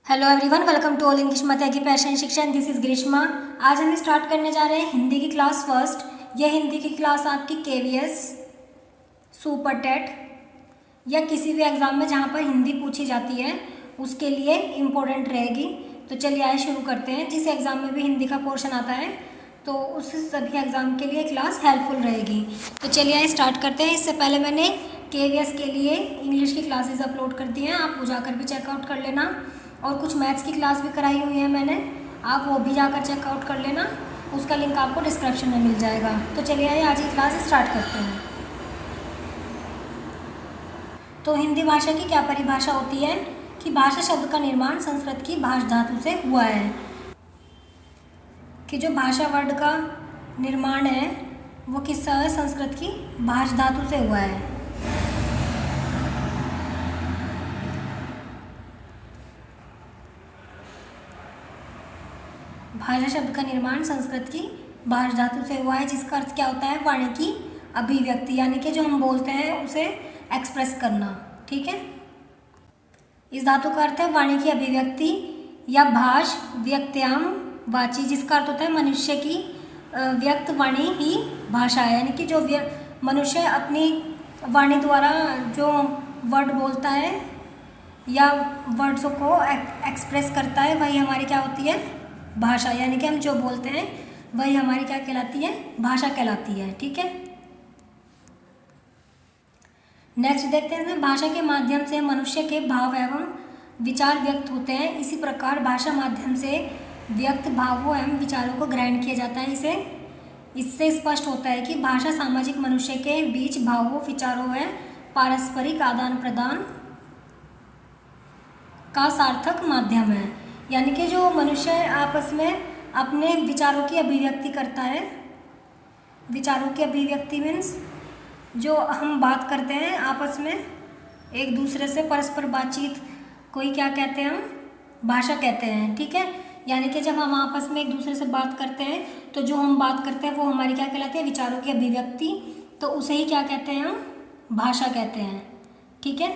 Hello everyone, welcome to all English मध्य की passion शिक्षा। This is Greeshma. आज हम स्टार्ट करने जा रहे हैं हिंदी की क्लास फर्स्ट। यह हिंदी की क्लास आपकी केवीएस, सुपर टेट या किसी भी एग्ज़ाम में जहां पर हिंदी पूछी जाती है उसके लिए इम्पोर्टेंट रहेगी। तो चलिए आइए शुरू करते हैं। जिस एग्ज़ाम में भी हिंदी का पोर्शन आता है तो उस सभी एग्ज़ाम के लिए क्लास हेल्पफुल रहेगी। तो चलिए आइए स्टार्ट करते हैं। इससे पहले मैंने केवीएस के लिए इंग्लिश की क्लासेस अपलोड कर दी हैं, आप वो जाकर भी चेकआउट कर लेना। और कुछ मैथ्स की क्लास भी कराई हुई है मैंने, आप वो भी जाकर चेकआउट कर लेना। उसका लिंक आपको डिस्क्रिप्शन में मिल जाएगा। तो चलिए आइए आज की क्लास स्टार्ट करते हैं। तो हिंदी भाषा की क्या परिभाषा होती है कि भाषा शब्द का निर्माण संस्कृत की भाष धातु से हुआ है। कि जो भाषा वर्ड का निर्माण है वो किससे है? संस्कृत की भाष धातु से हुआ है। भाषा शब्द का निर्माण संस्कृत की भाष धातु से हुआ है, जिसका अर्थ क्या होता है? वाणी की अभिव्यक्ति, यानी कि जो हम बोलते हैं उसे एक्सप्रेस करना। ठीक है, इस धातु का अर्थ है वाणी की अभिव्यक्ति या भाष व्यक्त्याम वाची, जिसका अर्थ होता है मनुष्य की व्यक्त वाणी ही भाषा है। यानी कि जो मनुष्य अपनी वाणी द्वारा जो वर्ड बोलता है या वर्ड्स को एक्सप्रेस करता है वही हमारी क्या होती है? भाषा। यानी कि हम जो बोलते हैं वही हमारी क्या कहलाती है? भाषा कहलाती है। ठीक है, नेक्स्ट देखते हैं। भाषा के माध्यम से मनुष्य के भाव एवं विचार व्यक्त होते हैं। इसी प्रकार भाषा माध्यम से व्यक्त भावों एवं विचारों को ग्रहण किया जाता है। इससे स्पष्ट होता है कि भाषा सामाजिक मनुष्य के बीच भावों, विचारों व पारस्परिक आदान प्रदान का सार्थक माध्यम है। यानी कि जो मनुष्य आपस में अपने विचारों की अभिव्यक्ति करता है। विचारों की अभिव्यक्ति मीन्स जो हम बात करते हैं आपस में एक दूसरे से परस्पर बातचीत, कोई क्या कहते हैं? हम भाषा कहते हैं। ठीक है, यानी कि जब हम आपस में एक दूसरे से बात करते हैं तो जो हम बात करते हैं वो हमारी क्या कहलाती है? विचारों की अभिव्यक्ति। तो उसे ही क्या कहते हैं? हम भाषा कहते हैं। ठीक है,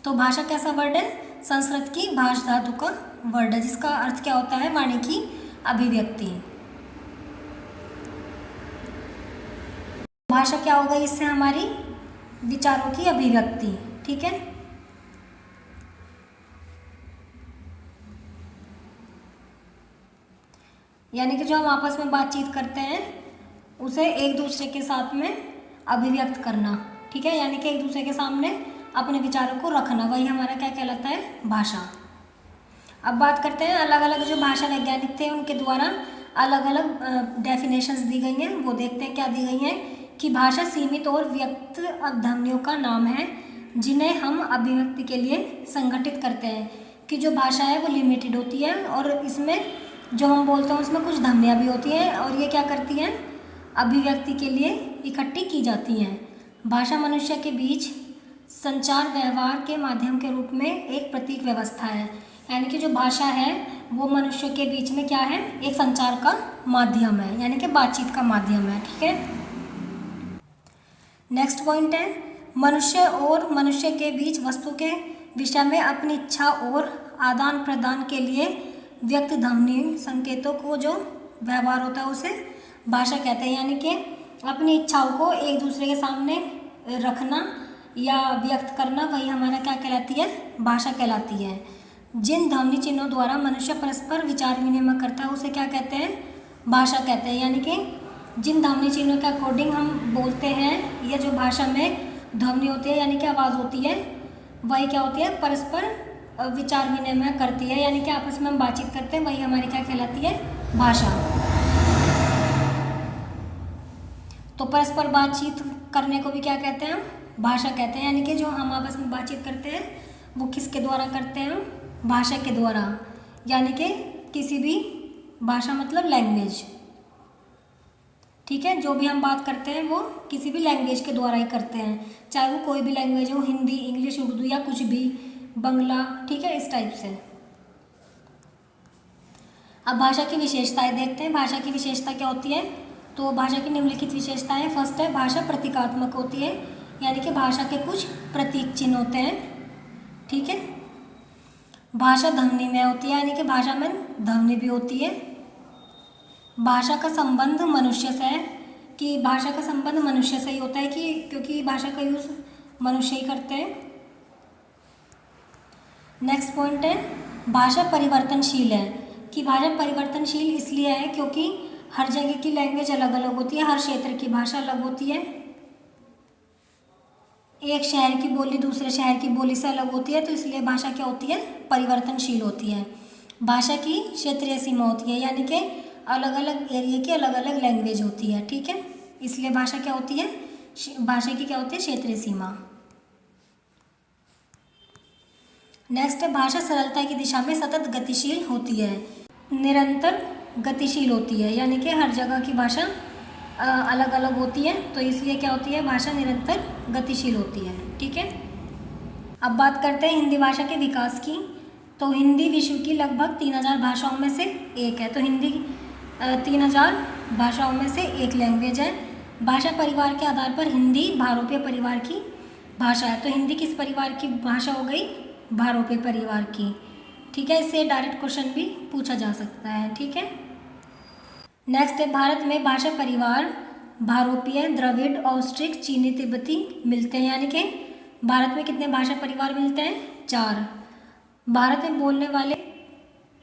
तो भाषा कैसा वर्ड है? संस्कृत की भाष धातु का वर्ड है, जिसका अर्थ क्या होता है? वाणी की अभिव्यक्ति। भाषा क्या होगा? इससे हमारी विचारों की अभिव्यक्ति। ठीक है, यानी कि जो हम आपस में बातचीत करते हैं उसे एक दूसरे के साथ में अभिव्यक्त करना। ठीक है, यानी कि एक दूसरे के सामने अपने विचारों को रखना, वही हमारा क्या कहलाता है? भाषा। अब बात करते हैं अलग अलग जो भाषा वैज्ञानिक थे उनके द्वारा अलग अलग डेफिनेशंस दी गई हैं। वो देखते हैं क्या दी गई हैं। कि भाषा सीमित और व्यक्त ध्वनियों का नाम है जिन्हें हम अभिव्यक्ति के लिए संगठित करते हैं। कि जो भाषा है वो लिमिटेड होती है और इसमें जो हम बोलते हैं उसमें कुछ ध्वनियाँ भी होती हैं और ये क्या करती हैं? अभिव्यक्ति के लिए इकट्ठी की जाती हैं। भाषा मनुष्य के बीच संचार व्यवहार के माध्यम के रूप में एक प्रतीक व्यवस्था है। यानी कि जो भाषा है वो मनुष्य के बीच में क्या है? एक संचार का माध्यम है, यानी कि बातचीत का माध्यम है। ठीक है, नेक्स्ट पॉइंट है मनुष्य और मनुष्य के बीच वस्तु के विषय में अपनी इच्छा और आदान प्रदान के लिए व्यक्त ध्वनि संकेतों को जो व्यवहार होता है उसे भाषा कहते हैं। यानी कि अपनी इच्छाओं को एक दूसरे के सामने रखना या व्यक्त करना, वही हमारा क्या कहलाती है? भाषा कहलाती है। जिन ध्वनि चिन्हों द्वारा मनुष्य परस्पर विचार विनिमय करता है उसे क्या कहते हैं? भाषा कहते हैं। यानी कि जिन ध्वनि चिन्हों के अकॉर्डिंग हम बोलते हैं, ये जो भाषा में ध्वनि होती है यानी कि आवाज़ होती है, वही क्या होती है? परस्पर विचार विनिमय करती है, यानी कि आपस में हम बातचीत करते हैं, वही हमारी क्या कहलाती है? भाषा। तो परस्पर बातचीत करने को भी क्या कहते हैं? भाषा कहते हैं। यानी कि जो हम आपस में बातचीत करते हैं वो किसके द्वारा करते हैं? भाषा के द्वारा। यानी कि किसी भी भाषा मतलब लैंग्वेज। ठीक है, जो भी हम बात करते हैं वो किसी भी लैंग्वेज के द्वारा ही करते हैं, चाहे वो कोई भी लैंग्वेज हो, हिंदी, इंग्लिश, उर्दू या कुछ भी, बंगला। ठीक है, इस टाइप से। अब भाषा की विशेषताएं देखते हैं। भाषा की विशेषता क्या होती है? तो भाषा की निम्नलिखित विशेषताएं। फर्स्ट है भाषा प्रतीकात्मक होती है, यानी कि भाषा के कुछ प्रतीक चिन्ह होते हैं। ठीक है, भाषा ध्वनि में होती है, यानी कि भाषा में ध्वनि भी होती है। भाषा का संबंध मनुष्य से है, कि भाषा का संबंध मनुष्य से ही होता है, कि क्योंकि भाषा का यूज़ मनुष्य ही करते हैं। नेक्स्ट पॉइंट है भाषा परिवर्तनशील है, कि भाषा परिवर्तनशील इसलिए है क्योंकि हर जगह की लैंग्वेज अलग अलग होती है, हर क्षेत्र की भाषा अलग होती है। एक शहर की बोली दूसरे शहर की बोली से अलग होती है, तो इसलिए भाषा क्या होती है, परिवर्तनशील होती है। भाषा की क्षेत्रीय सीमा होती है, यानी कि अलग अलग एरिया की अलग अलग लैंग्वेज होती है, ठीक है। इसलिए भाषा क्या होती है, भाषा की क्या होती है, क्षेत्रीय सीमा। नेक्स्ट है भाषा सरलता की दिशा में सतत गतिशील होती है, निरंतर गतिशील होती है, यानी कि हर जगह की भाषा अलग अलग होती है, तो इसलिए क्या होती है, भाषा निरंतर गतिशील होती है, ठीक है। अब बात करते हैं हिंदी भाषा के विकास की। तो हिंदी विश्व की लगभग 3000 भाषाओं में से एक है, तो हिंदी 3000 भाषाओं में से एक लैंग्वेज है। भाषा परिवार के आधार पर हिंदी भारोपीय परिवार की भाषा है, तो हिंदी किस परिवार की भाषा हो गई, भारोपीय परिवार की, ठीक है। इससे डायरेक्ट क्वेश्चन भी पूछा जा सकता है, ठीक है। नेक्स्ट है भारत में भाषा परिवार भारोपीय, द्रविड़, ऑस्ट्रिक, चीनी, तिब्बती मिलते हैं, यानी कि भारत में कितने भाषा परिवार मिलते हैं, 4। भारत में बोलने वाले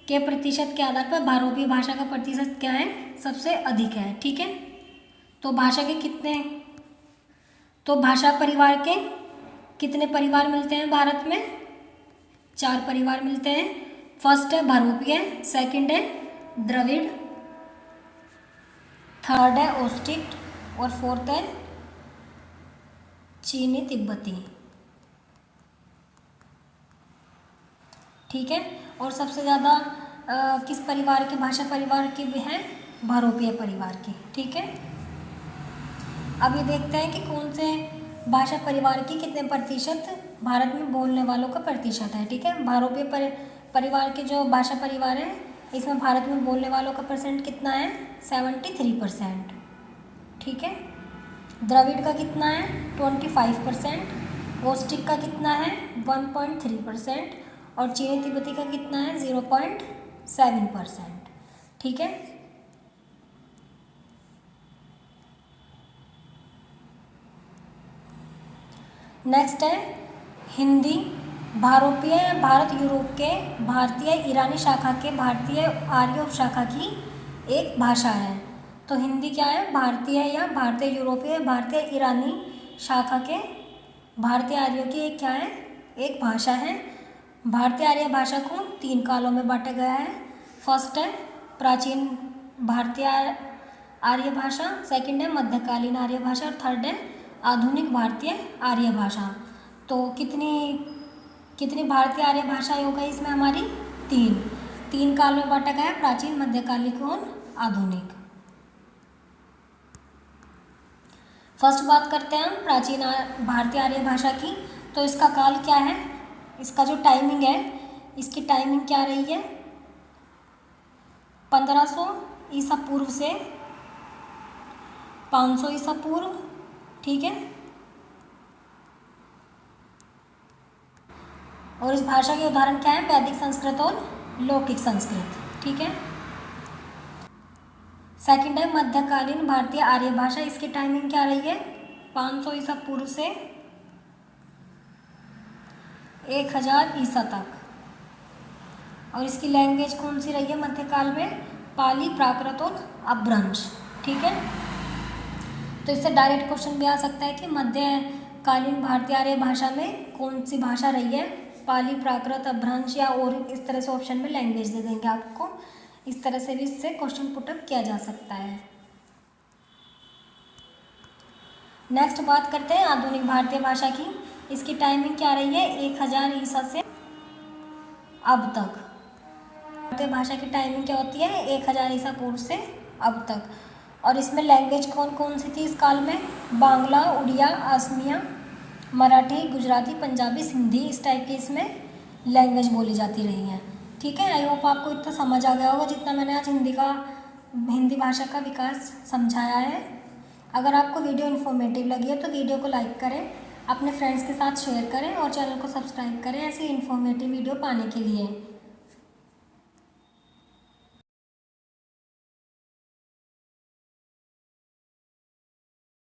के प्रतिशत के आधार पर भारोपीय भाषा का प्रतिशत क्या है, सबसे अधिक है, ठीक है। तो भाषा के कितने, तो भाषा परिवार के कितने परिवार मिलते हैं भारत में, 4 परिवार मिलते हैं। फर्स्ट है भारोपीय, सेकंड है द्रविड़, थर्ड है ऑस्ट्रिक और फोर्थ है चीनी तिब्बती, ठीक है। और सबसे ज़्यादा किस परिवार की, भाषा परिवार की भी है, भारोपीय परिवार की, ठीक है। अब ये देखते हैं कि कौन से भाषा परिवार की कितने प्रतिशत भारत में बोलने वालों का प्रतिशत है, ठीक है। भारोपीय परिवार के जो भाषा परिवार है, इसमें भारत में बोलने वालों का परसेंट कितना है, 73%, ठीक है। द्रविड़ का कितना है, 25%, ऑस्ट्रिक का कितना है, 1.3%, और चीनी तिब्बती का कितना है, 0.7%, ठीक है। नेक्स्ट है हिंदी भारोपीय, भारत यूरोप के भारतीय ईरानी शाखा के भारतीय आर्य उपशाखा की एक भाषा है। तो हिंदी क्या है, भारतीय या भारतीय यूरोपीय भारतीय ईरानी शाखा के भारतीय आर्यों की एक क्या है, एक भाषा है। भारतीय आर्य भाषा को 3 कालों में बांटा गया है। फर्स्ट है प्राचीन भारतीय आर्य भाषा, सेकंड है मध्यकालीन आर्य भाषा, और थर्ड है आधुनिक भारतीय आर्य भाषा। तो कितनी भारतीय आर्य भाषाएं हो गई इसमें हमारी, 3 काल में बांटा गया है, प्राचीन, मध्यकालिक और आधुनिक। फर्स्ट बात करते हैं हम प्राचीन भारतीय आर्य भाषा की। तो इसका काल क्या है, इसका जो टाइमिंग है, इसकी टाइमिंग क्या रही है, 1500 ईसा पूर्व से 500 ईसा पूर्व, ठीक है। और इस भाषा के उदाहरण क्या है, वैदिक संस्कृत और लौकिक संस्कृत, ठीक है। सेकंड है मध्यकालीन भारतीय आर्य भाषा, इसकी टाइमिंग क्या रही है, 500 ईसा पूर्व से 1000 ईसा तक। और इसकी लैंग्वेज कौन सी रही है मध्यकाल में, पाली, प्राकृत और अपभ्रंश, ठीक है। तो इससे डायरेक्ट क्वेश्चन भी आ सकता है कि मध्यकालीन भारतीय आर्य भाषा में कौन सी भाषा रही है, पाली, प्राकृत, अपभ्रंश, या और इस तरह से ऑप्शन में लैंग्वेज दे देंगे आपको। इस तरह से भी इससे क्वेश्चन पुटअप किया जा सकता है। नेक्स्ट बात करते हैं आधुनिक भारतीय भाषा की। इसकी टाइमिंग क्या रही है, 1000 ईसा से अब तक। भारतीय भाषा की टाइमिंग क्या होती है, 1000 ईसा पूर्व से अब तक। और इसमें लैंग्वेज कौन कौन सी थी इस काल में, बांग्ला, उड़िया, असमिया, मराठी, गुजराती, पंजाबी, सिंधी, इस टाइप की इसमें लैंग्वेज बोली जाती रही है, ठीक है। आई होप आपको इतना समझ आ गया होगा जितना मैंने आज हिंदी भाषा का विकास समझाया है। अगर आपको वीडियो इन्फॉर्मेटिव लगी है तो वीडियो को लाइक करें, अपने फ्रेंड्स के साथ शेयर करें और चैनल को सब्सक्राइब करें ऐसी इन्फॉर्मेटिव वीडियो पाने के लिए।